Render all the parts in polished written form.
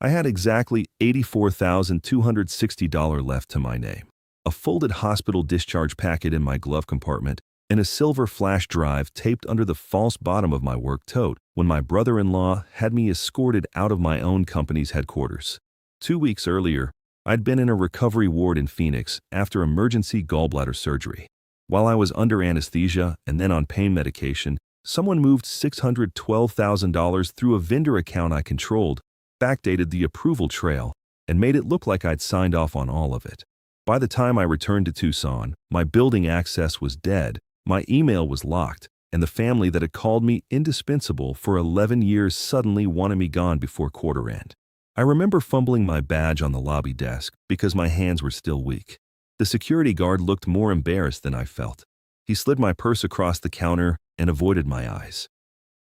I had exactly $84,260 left to my name, a folded hospital discharge packet in my glove compartment, and a silver flash drive taped under the false bottom of my work tote when my brother-in-law had me escorted out of my own company's headquarters. 2 weeks earlier, I'd been in a recovery ward in Phoenix after emergency gallbladder surgery. While I was under anesthesia and then on pain medication, someone moved $612,000 through a vendor account I controlled, backdated the approval trail, and made it look like I'd signed off on all of it. By the time I returned to Tucson, my building access was dead, my email was locked, and the family that had called me indispensable for 11 years suddenly wanted me gone before quarter end. I remember fumbling my badge on the lobby desk because my hands were still weak. The security guard looked more embarrassed than I felt. He slid my purse across the counter and avoided my eyes.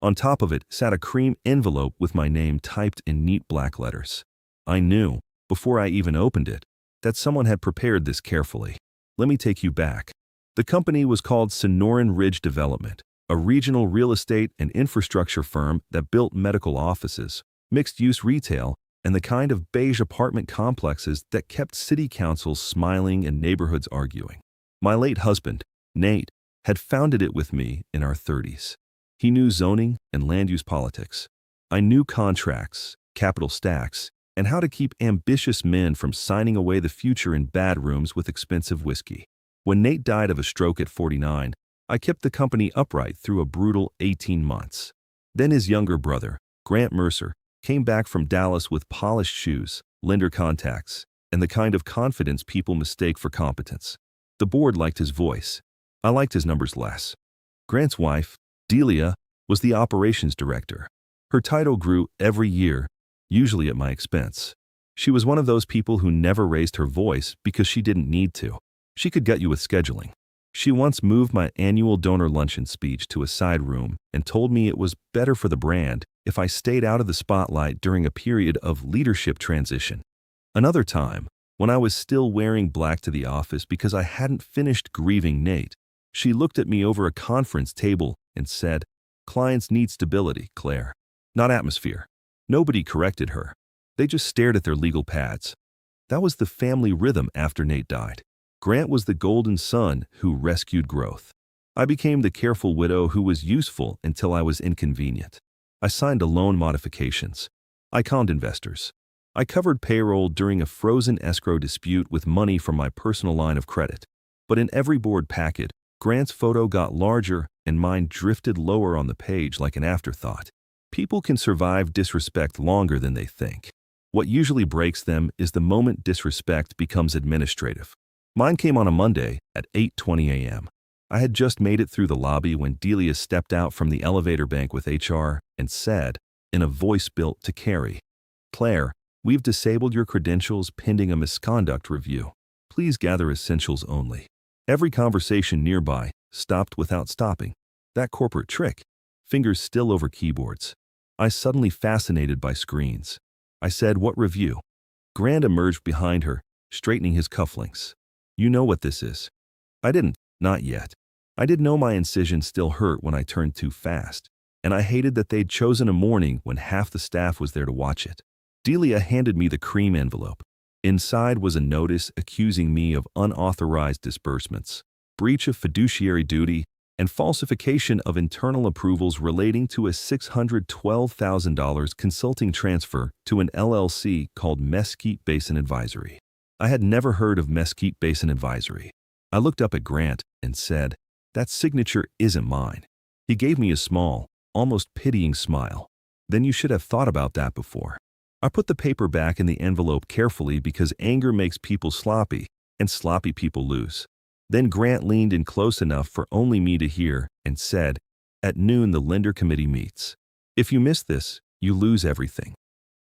On top of it sat a cream envelope with my name typed in neat black letters. I knew, before I even opened it, that someone had prepared this carefully. Let me take you back. The company was called Sonoran Ridge Development, a regional real estate and infrastructure firm that built medical offices, mixed-use retail, and the kind of beige apartment complexes that kept city councils smiling and neighborhoods arguing. My late husband, Nate, had founded it with me in our 30s. He knew zoning and land use politics. I knew contracts, capital stacks, and how to keep ambitious men from signing away the future in bad rooms with expensive whiskey. When Nate died of a stroke at 49, I kept the company upright through a brutal 18 months. Then his younger brother, Grant Mercer, came back from Dallas with polished shoes, lender contacts, and the kind of confidence people mistake for competence. The board liked his voice. I liked his numbers less. Grant's wife, Delia, was the operations director. Her title grew every year, usually at my expense. She was one of those people who never raised her voice because she didn't need to. She could gut you with scheduling. She once moved my annual donor luncheon speech to a side room and told me it was better for the brand if I stayed out of the spotlight during a period of leadership transition. Another time, when I was still wearing black to the office because I hadn't finished grieving Nate, she looked at me over a conference table and said, "Clients need stability, Claire, not atmosphere." Nobody corrected her. They just stared at their legal pads. That was the family rhythm after Nate died. Grant was the golden son who rescued growth. I became the careful widow who was useful until I was inconvenient. I signed a loan modifications. I conned investors. I covered payroll during a frozen escrow dispute with money from my personal line of credit. But in every board packet, Grant's photo got larger and mine drifted lower on the page like an afterthought. People can survive disrespect longer than they think. What usually breaks them is the moment disrespect becomes administrative. Mine came on a Monday at 8:20 a.m. I had just made it through the lobby when Delia stepped out from the elevator bank with HR and said, in a voice built to carry, "Claire, we've disabled your credentials pending a misconduct review. Please gather essentials only." Every conversation nearby stopped without stopping. That corporate trick. Fingers still over keyboards. I suddenly fascinated by screens. I said, "What review?" Grant emerged behind her, straightening his cufflinks. "You know what this is." I didn't, not yet. I didn't know my incision still hurt when I turned too fast, and I hated that they'd chosen a morning when half the staff was there to watch it. Delia handed me the cream envelope. Inside was a notice accusing me of unauthorized disbursements, breach of fiduciary duty, and falsification of internal approvals relating to a $612,000 consulting transfer to an LLC called Mesquite Basin Advisory. I had never heard of Mesquite Basin Advisory. I looked up at Grant and said, "That signature isn't mine." He gave me a small, almost pitying smile. "Then you should have thought about that before." I put the paper back in the envelope carefully because anger makes people sloppy, and sloppy people lose. Then Grant leaned in close enough for only me to hear and said, "At noon the lender committee meets. If you miss this, you lose everything."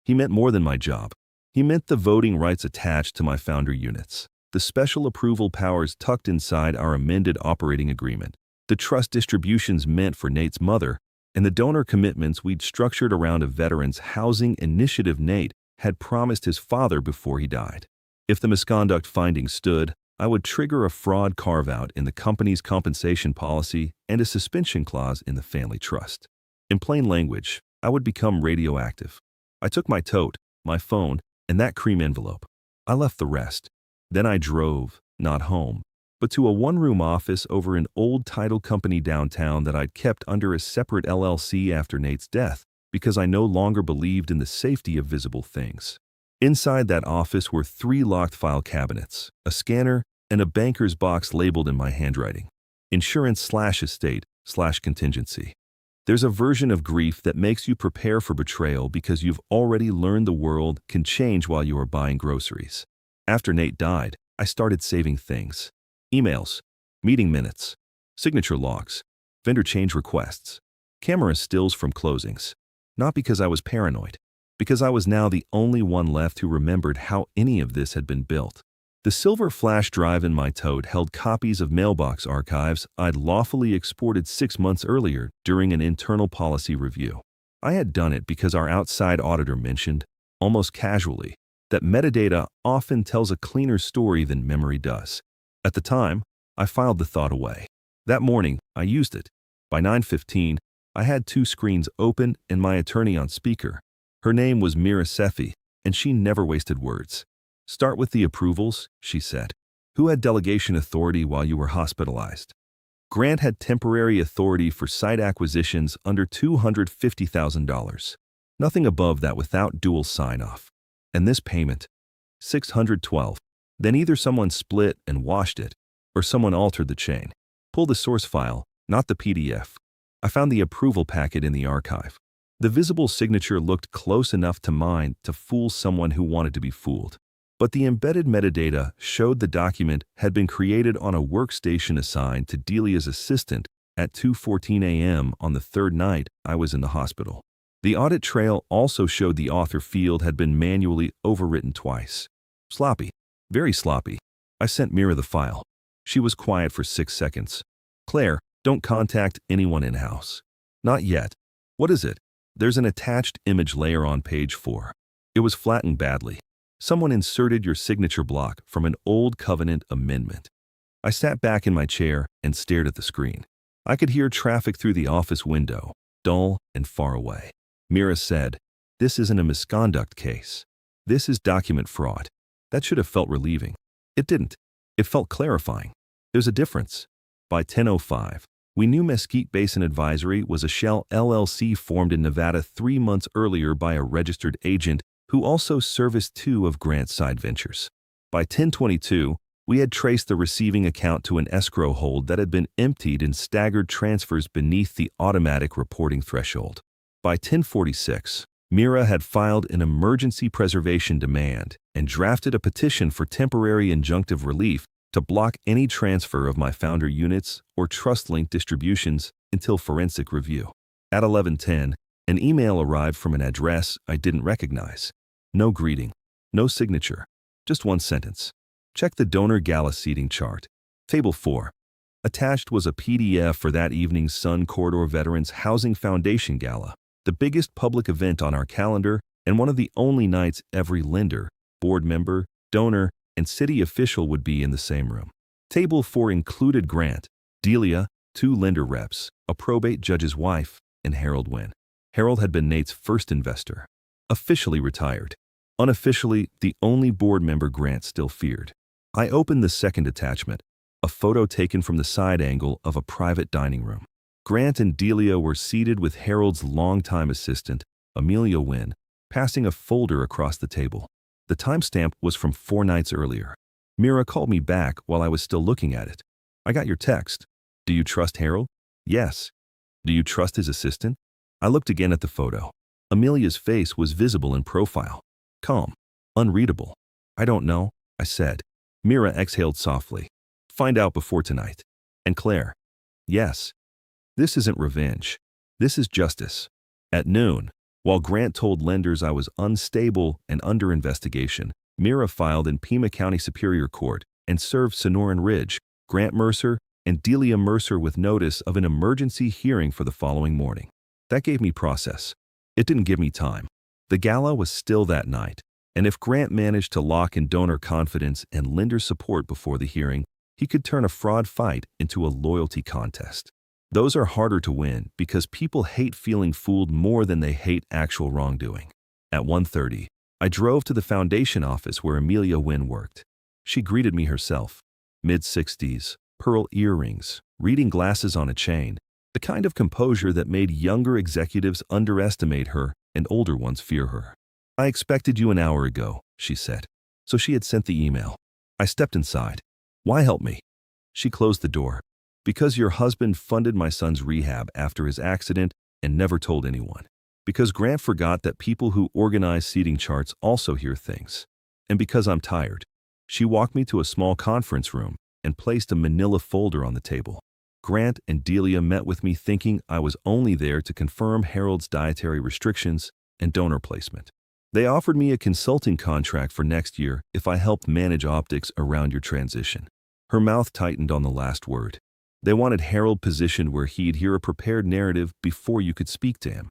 He meant more than my job. He meant the voting rights attached to my founder units, the special approval powers tucked inside our amended operating agreement, the trust distributions meant for Nate's mother, and the donor commitments we'd structured around a veterans housing initiative Nate had promised his father before he died. If the misconduct findings stood, I would trigger a fraud carve-out in the company's compensation policy and a suspension clause in the family trust. In plain language, I would become radioactive. I took my tote, my phone, and that cream envelope. I left the rest. Then I drove, not home, but to a one-room office over an old title company downtown that I'd kept under a separate LLC after Nate's death because I no longer believed in the safety of visible things. Inside that office were 3 locked file cabinets, a scanner, and a banker's box labeled in my handwriting. Insurance/estate/contingency. There's a version of grief that makes you prepare for betrayal because you've already learned the world can change while you are buying groceries. After Nate died, I started saving things. Emails, meeting minutes, signature logs, vendor change requests, camera stills from closings. Not because I was paranoid, because I was now the only one left who remembered how any of this had been built. The silver flash drive in my tote held copies of mailbox archives I'd lawfully exported 6 months earlier during an internal policy review. I had done it because our outside auditor mentioned, almost casually, that metadata often tells a cleaner story than memory does. At the time, I filed the thought away. That morning, I used it. By 9:15, I had 2 screens open and my attorney on speaker. Her name was Mira Sefi, and she never wasted words. "Start with the approvals," she said. "Who had delegation authority while you were hospitalized?" Grant had temporary authority for site acquisitions under $250,000. Nothing above that without dual sign-off. And this payment, $612. Then either someone split and washed it, or someone altered the chain. Pull the source file, not the PDF. I found the approval packet in the archive. The visible signature looked close enough to mine to fool someone who wanted to be fooled. But the embedded metadata showed the document had been created on a workstation assigned to Delia's assistant at 2:14 a.m. on the 3rd night I was in the hospital. The audit trail also showed the author field had been manually overwritten twice. Sloppy. Very sloppy. I sent Mira the file. She was quiet for 6 seconds. "Claire, don't contact anyone in-house." "Not yet." "What is it?" "There's an attached image layer on page 4. It was flattened badly. Someone inserted your signature block from an old covenant amendment." I sat back in my chair and stared at the screen. I could hear traffic through the office window, dull and far away. Mira said, "This isn't a misconduct case. This is document fraud." That should have felt relieving. It didn't. It felt clarifying. There's a difference. By 10:05, we knew Mesquite Basin Advisory was a shell LLC formed in Nevada 3 months earlier by a registered agent who also serviced 2 of Grant's side ventures. By 10:22, we had traced the receiving account to an escrow hold that had been emptied in staggered transfers beneath the automatic reporting threshold. By 10:46, Mira had filed an emergency preservation demand and drafted a petition for temporary injunctive relief to block any transfer of my founder units or trust-linked distributions until forensic review. At 11:10, an email arrived from an address I didn't recognize. No greeting, no signature, just one sentence. Check the donor Gala seating chart. Table 4. Attached was a PDF for that evening's Sun Corridor Veterans Housing Foundation Gala, the biggest public event on our calendar and one of the only nights every lender, board member, donor, and city official would be in the same room. Table 4 included Grant, Delia, 2 lender reps, a probate judge's wife, and Harold Wynn. Harold had been Nate's first investor. Officially retired. Unofficially, the only board member Grant still feared. I opened the second attachment, a photo taken from the side angle of a private dining room. Grant and Delia were seated with Harold's longtime assistant, Amelia Wynn, passing a folder across the table. The timestamp was from 4 nights earlier. Mira called me back while I was still looking at it. "I got your text. Do you trust Harold?" "Yes." "Do you trust his assistant?" I looked again at the photo. Amelia's face was visible in profile. Calm. Unreadable. "I don't know," I said. Mira exhaled softly. "Find out before tonight." "And Claire?" "Yes." This isn't revenge. This is justice. At noon, while Grant told lenders I was unstable and under investigation, Mira filed in Pima County Superior Court and served Sonoran Ridge, Grant Mercer, and Delia Mercer with notice of an emergency hearing for the following morning. That gave me process. It didn't give me time. The gala was still that night, and if Grant managed to lock in donor confidence and lender support before the hearing, he could turn a fraud fight into a loyalty contest. Those are harder to win because people hate feeling fooled more than they hate actual wrongdoing. At 1:30, I drove to the foundation office where Amelia Wynne worked. She greeted me herself. Mid-60s, pearl earrings, reading glasses on a chain, the kind of composure that made younger executives underestimate her and older ones fear her. "I expected you an hour ago," she said. So she had sent the email. I stepped inside. "Why help me?" She closed the door. "Because your husband funded my son's rehab after his accident and never told anyone. Because Grant forgot that people who organize seating charts also hear things. And because I'm tired." She walked me to a small conference room and placed a manila folder on the table. Grant and Delia met with me thinking I was only there to confirm Harold's dietary restrictions and donor placement. They offered me a consulting contract for next year if I helped manage optics around your transition. Her mouth tightened on the last word. They wanted Harold positioned where he'd hear a prepared narrative before you could speak to him.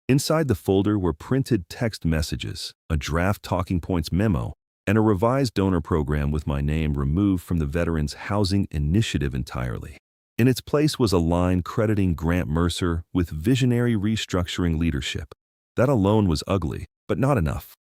Inside the folder were printed text messages, a draft talking points memo, and a revised donor program with my name removed from the Veterans Housing Initiative entirely. In its place was a line crediting Grant Mercer with visionary restructuring leadership. That alone was ugly, but not enough.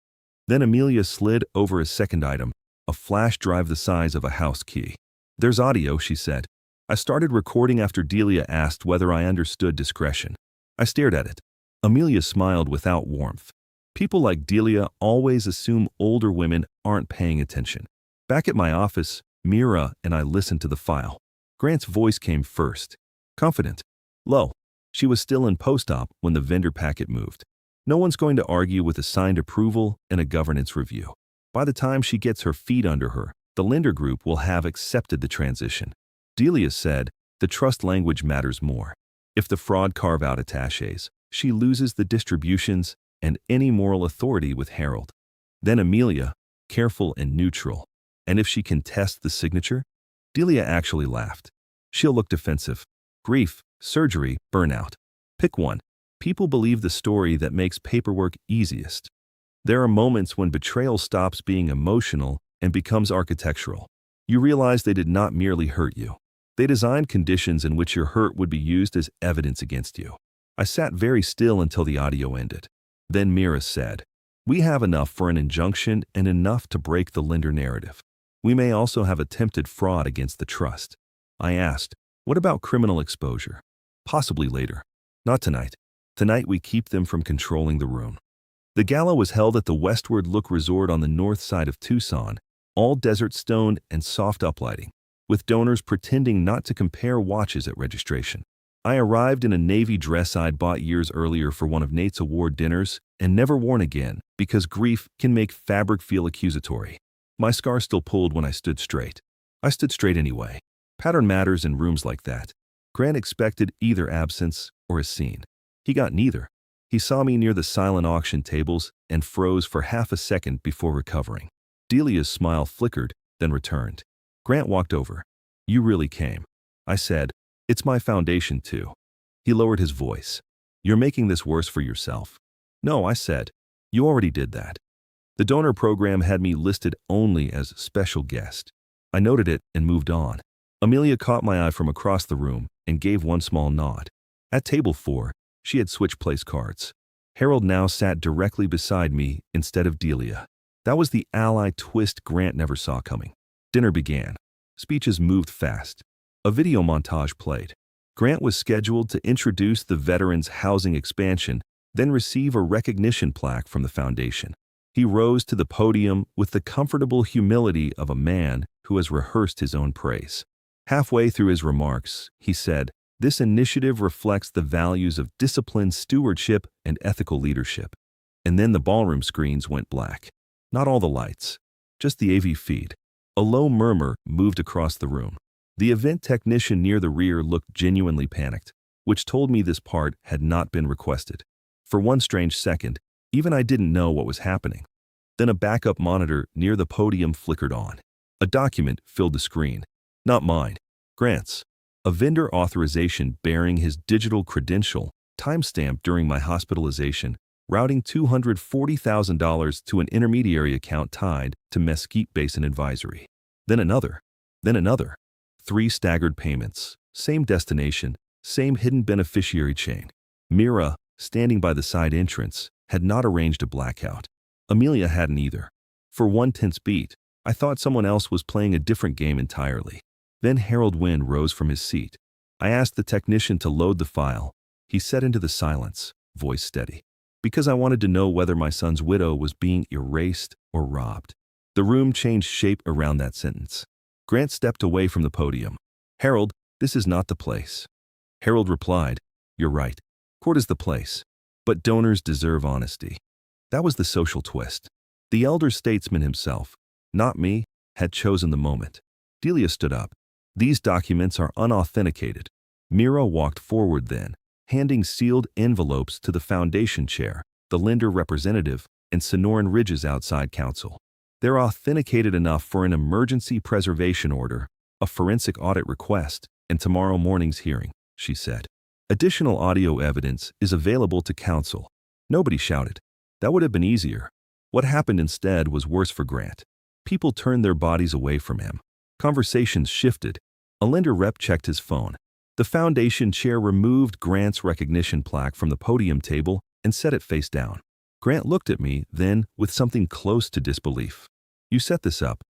Then Amelia slid over a second item, a flash drive the size of a house key. "There's audio," she said. I started recording after Delia asked whether I understood discretion. I stared at it. Amelia smiled without warmth. People like Delia always assume older women aren't paying attention. Back at my office, Mira and I listened to the file. Grant's voice came first, confident, low. She was still in post-op when the vendor packet moved. No one's going to argue with a signed approval and a governance review. By the time she gets her feet under her, the lender group will have accepted the transition. Delia said, the trust language matters more. If the fraud carve-out attaches, she loses the distributions and any moral authority with Harold. Then Amelia, careful and neutral. And if she contests the signature? Delia actually laughed. She'll look defensive. Grief, surgery, burnout. Pick one. People believe the story that makes paperwork easiest. There are moments when betrayal stops being emotional and becomes architectural. You realize they did not merely hurt you. They designed conditions in which your hurt would be used as evidence against you. I sat very still until the audio ended. Then Mira said, "We have enough for an injunction and enough to break the lender narrative. We may also have attempted fraud against the trust." I asked, "What about criminal exposure?" "Possibly later. Not tonight. Tonight we keep them from controlling the room." The gala was held at the Westward Look Resort on the north side of Tucson, all desert stoned and soft uplighting, with donors pretending not to compare watches at registration. I arrived in a navy dress I'd bought years earlier for one of Nate's award dinners and never worn again because grief can make fabric feel accusatory. My scar still pulled when I stood straight. I stood straight anyway. Pattern matters in rooms like that. Grant expected either absence or a scene. He got neither. He saw me near the silent auction tables and froze for half a second before recovering. Delia's smile flickered, then returned. Grant walked over. "You really came." I said, "It's my foundation too." He lowered his voice. "You're making this worse for yourself." "No," I said. "You already did that." The donor program had me listed only as special guest. I noted it and moved on. Amelia caught my eye from across the room and gave one small nod. At table 4, she had switched place cards. Harold now sat directly beside me instead of Delia. That was the ally twist Grant never saw coming. Dinner began. Speeches moved fast. A video montage played. Grant was scheduled to introduce the Veterans Housing Expansion, then receive a recognition plaque from the foundation. He rose to the podium with the comfortable humility of a man who has rehearsed his own praise. Halfway through his remarks, he said, "This initiative reflects the values of disciplined stewardship and ethical leadership." And then the ballroom screens went black. Not all the lights, just the AV feed. A low murmur moved across the room. The event technician near the rear looked genuinely panicked, which told me this part had not been requested. For one strange second, even I didn't know what was happening. Then a backup monitor near the podium flickered on. A document filled the screen. Not mine. Grant's. A vendor authorization bearing his digital credential, timestamped during my hospitalization, routing $240,000 to an intermediary account tied to Mesquite Basin Advisory. Then another. Then another. 3 staggered payments. Same destination, same hidden beneficiary chain. Mira, standing by the side entrance, had not arranged a blackout. Amelia hadn't either. For one tense beat, I thought someone else was playing a different game entirely. Then Harold Wynne rose from his seat. I asked the technician to load the file. He said into the silence, voice steady, because I wanted to know whether my son's widow was being erased or robbed. The room changed shape around that sentence. Grant stepped away from the podium. Harold, this is not the place. Harold replied, you're right. Court is the place. But donors deserve honesty. That was the social twist. The elder statesman himself, not me, had chosen the moment. Delia stood up. These documents are unauthenticated. Mira walked forward then, handing sealed envelopes to the foundation chair, the lender representative, and Sonoran Ridge's outside counsel. They're authenticated enough for an emergency preservation order, a forensic audit request, and tomorrow morning's hearing, she said. Additional audio evidence is available to counsel. Nobody shouted. That would have been easier. What happened instead was worse for Grant. People turned their bodies away from him. Conversations shifted. A lender rep checked his phone. The foundation chair removed Grant's recognition plaque from the podium table and set it face down. Grant looked at me, then, with something close to disbelief. You set this up.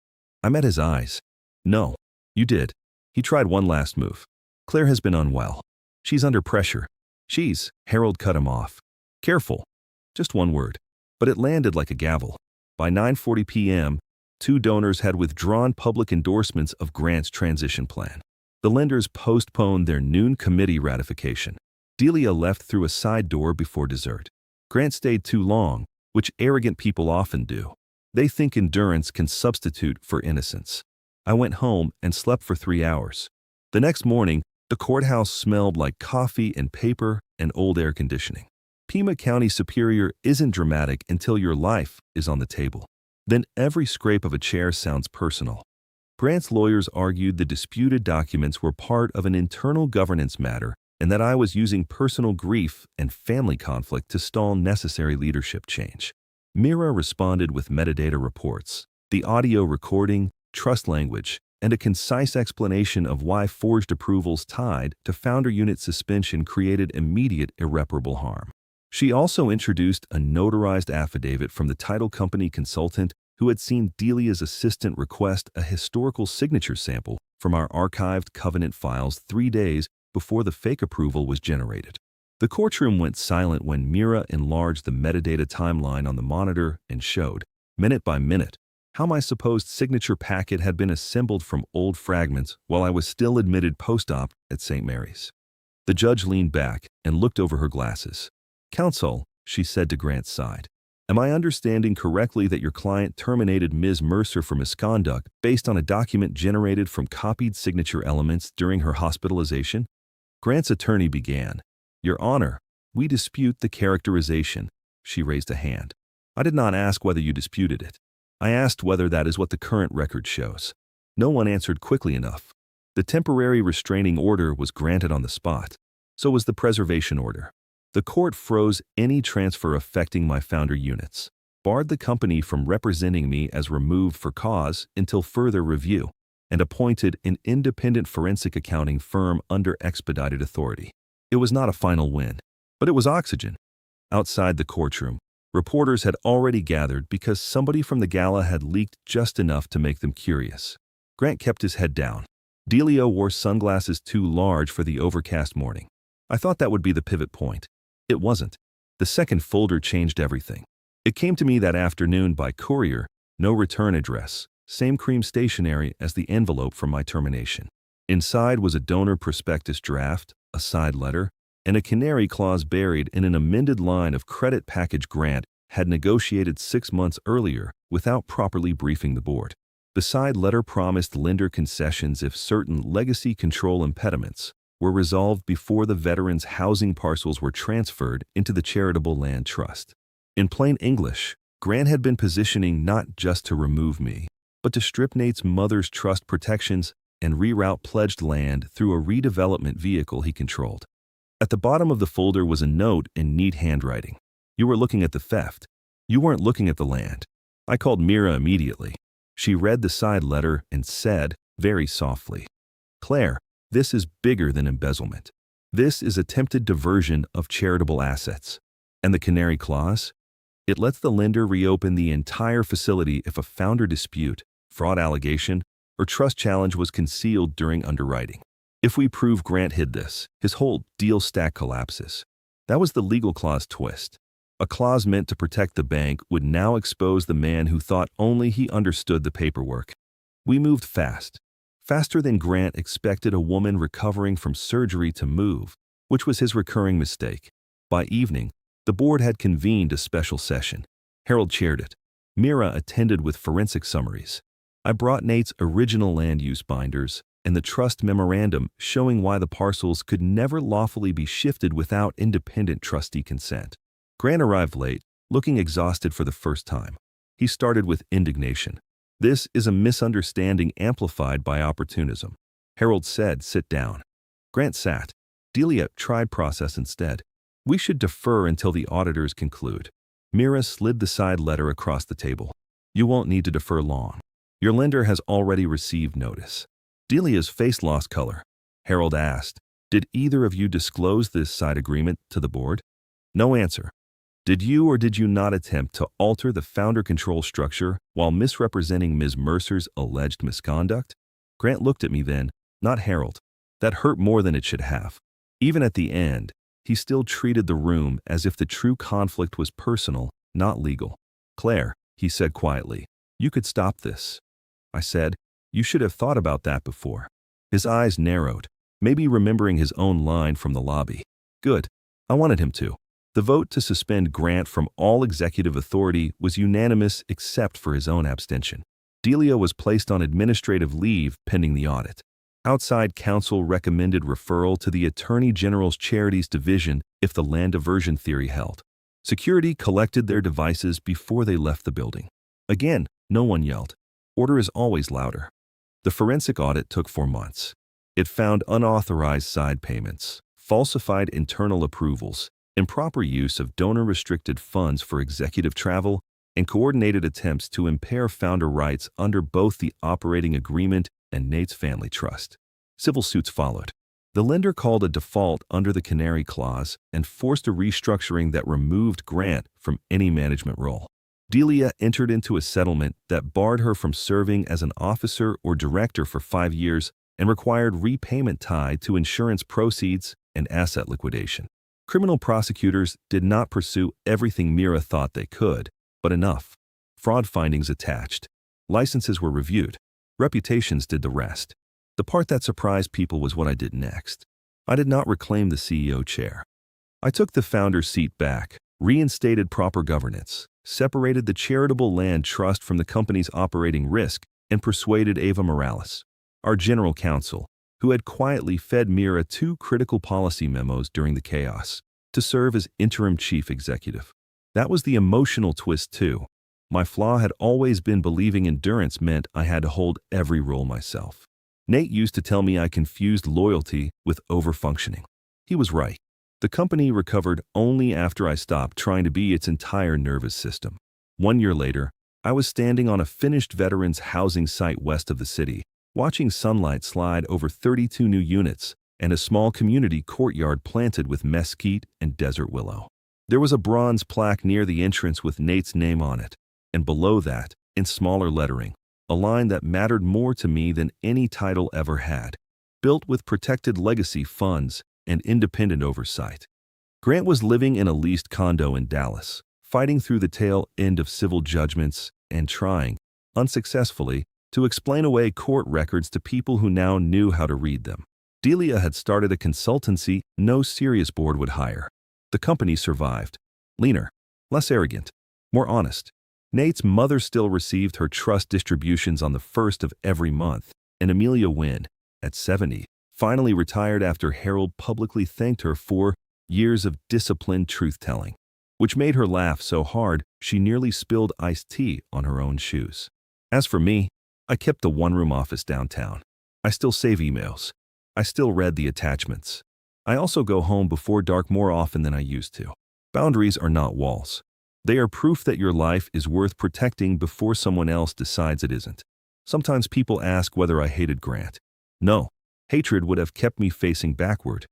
I met his eyes. No, you did. He tried one last move. Claire has been unwell. She's under pressure. Harold cut him off. Careful. Just one word. But it landed like a gavel. By 9:40 p.m., 2 donors had withdrawn public endorsements of Grant's transition plan. The lenders postponed their noon committee ratification. Delia left through a side door before dessert. Grant stayed too long, which arrogant people often do. They think endurance can substitute for innocence. I went home and slept for 3 hours. The next morning, the courthouse smelled like coffee and paper and old air conditioning. Pima County Superior isn't dramatic until your life is on the table. Then every scrape of a chair sounds personal. Grant's lawyers argued the disputed documents were part of an internal governance matter and that I was using personal grief and family conflict to stall necessary leadership change. Mira responded with metadata reports, the audio recording, trust language, and a concise explanation of why forged approvals tied to founder unit suspension created immediate irreparable harm. She also introduced a notarized affidavit from the title company consultant who had seen Delia's assistant request a historical signature sample from our archived covenant files 3 days before the fake approval was generated. The courtroom went silent when Mira enlarged the metadata timeline on the monitor and showed, minute by minute, how my supposed signature packet had been assembled from old fragments while I was still admitted post-op at St. Mary's. The judge leaned back and looked over her glasses. Counsel, she said to Grant's side, am I understanding correctly that your client terminated Ms. Mercer for misconduct based on a document generated from copied signature elements during her hospitalization? Grant's attorney began. Your Honor, we dispute the characterization. She raised a hand. I did not ask whether you disputed it. I asked whether that is what the current record shows. No one answered quickly enough. The temporary restraining order was granted on the spot. So was the preservation order. The court froze any transfer affecting my founder units, barred the company from representing me as removed for cause until further review, and appointed an independent forensic accounting firm under expedited authority. It was not a final win, but it was oxygen. Outside the courtroom, reporters had already gathered because somebody from the Gala had leaked just enough to make them curious. Grant kept his head down. Delia wore sunglasses too large for the overcast morning. I thought that would be the pivot point. It wasn't. The second folder changed everything. It came to me that afternoon by courier, no return address, same cream stationery as the envelope from my termination. Inside was a donor prospectus draft, a side letter, and a canary clause buried in an amended line of credit package Grant had negotiated 6 months earlier without properly briefing the board. The side letter promised lender concessions if certain legacy control impediments were resolved before the veterans' housing parcels were transferred into the charitable land trust. In plain English, Grant had been positioning not just to remove me, but to strip Nate's mother's trust protections and reroute pledged land through a redevelopment vehicle he controlled. At the bottom of the folder was a note in neat handwriting. You were looking at the theft. You weren't looking at the land. I called Mira immediately. She read the side letter and said, very softly, Claire, this is bigger than embezzlement. This is attempted diversion of charitable assets. And the canary clause? It lets the lender reopen the entire facility if a founder dispute, fraud allegation, or trust challenge was concealed during underwriting. If we prove Grant hid this, his whole deal stack collapses. That was the legal clause twist. A clause meant to protect the bank would now expose the man who thought only he understood the paperwork. We moved fast. Faster than Grant expected a woman recovering from surgery to move, which was his recurring mistake. By evening, the board had convened a special session. Harold chaired it. Mira attended with forensic summaries. I brought Nate's original land use binders and the trust memorandum showing why the parcels could never lawfully be shifted without independent trustee consent. Grant arrived late, looking exhausted for the first time. He started with indignation. This is a misunderstanding amplified by opportunism. Harold said, "Sit down." Grant sat. Delia tried process instead. "We should defer until the auditors conclude." Mira slid the side letter across the table. "You won't need to defer long. Your lender has already received notice." Delia's face lost color. Harold asked, "Did either of you disclose this side agreement to the board?" No answer. "Did you or did you not attempt to alter the founder control structure while misrepresenting Ms. Mercer's alleged misconduct?" Grant looked at me then, not Harold. That hurt more than it should have. Even at the end, he still treated the room as if the true conflict was personal, not legal. "Claire," he said quietly, "you could stop this." I said, "You should have thought about that before." His eyes narrowed, maybe remembering his own line from the lobby. Good. I wanted him to. The vote to suspend Grant from all executive authority was unanimous except for his own abstention. Delia was placed on administrative leave pending the audit. Outside counsel recommended referral to the Attorney General's Charities Division if the land diversion theory held. Security collected their devices before they left the building. Again, no one yelled. Order is always louder. The forensic audit took 4 months. It found unauthorized side payments, falsified internal approvals, improper use of donor-restricted funds for executive travel, and coordinated attempts to impair founder rights under both the operating agreement and Nate's family trust. Civil suits followed. The lender called a default under the Canary Clause and forced a restructuring that removed Grant from any management role. Delia entered into a settlement that barred her from serving as an officer or director for 5 years and required repayment tied to insurance proceeds and asset liquidation. Criminal prosecutors did not pursue everything Mira thought they could, but enough. Fraud findings attached. Licenses were reviewed. Reputations did the rest. The part that surprised people was what I did next. I did not reclaim the CEO chair. I took the founder's seat back, reinstated proper governance, separated the charitable land trust from the company's operating risk, and persuaded Ava Morales, our general counsel, who had quietly fed Mira 2 critical policy memos during the chaos, to serve as interim chief executive. That was the emotional twist too. My flaw had always been believing endurance meant I had to hold every role myself. Nate used to tell me I confused loyalty with overfunctioning. He was right. The company recovered only after I stopped trying to be its entire nervous system. 1 year later, I was standing on a finished veterans housing site west of the city, watching sunlight slide over 32 new units and a small community courtyard planted with mesquite and desert willow. There was a bronze plaque near the entrance with Nate's name on it, and below that, in smaller lettering, a line that mattered more to me than any title ever had. Built with protected legacy funds and independent oversight. Grant was living in a leased condo in Dallas, fighting through the tail end of civil judgments and trying, unsuccessfully, to explain away court records to people who now knew how to read them. Delia had started a consultancy no serious board would hire. The company survived. Leaner, less arrogant, more honest. Nate's mother still received her trust distributions on the 1st of every month, and Amelia Wynn, at 70, finally retired after Harold publicly thanked her for years of disciplined truth-telling, which made her laugh so hard she nearly spilled iced tea on her own shoes. As for me, I kept the one-room office downtown. I still save emails. I still read the attachments. I also go home before dark more often than I used to. Boundaries are not walls. They are proof that your life is worth protecting before someone else decides it isn't. Sometimes people ask whether I hated Grant. No. Hatred would have kept me facing backward.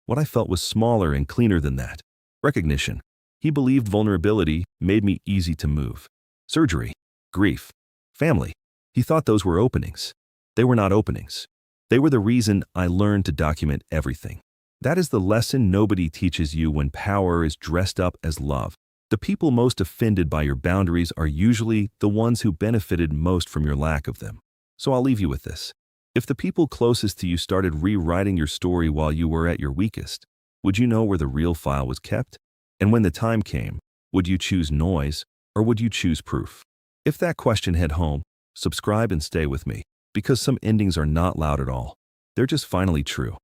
What I felt was smaller and cleaner than that. Recognition. He believed vulnerability made me easy to move. Surgery, grief, family. He thought those were openings. They were not openings. They were the reason I learned to document everything. That is the lesson nobody teaches you when power is dressed up as love. The people most offended by your boundaries are usually the ones who benefited most from your lack of them. So I'll leave you with this. If the people closest to you started rewriting your story while you were at your weakest, would you know where the real file was kept? And when the time came, would you choose noise or would you choose proof? If that question hit home, subscribe and stay with me, because some endings are not loud at all. They're just finally true.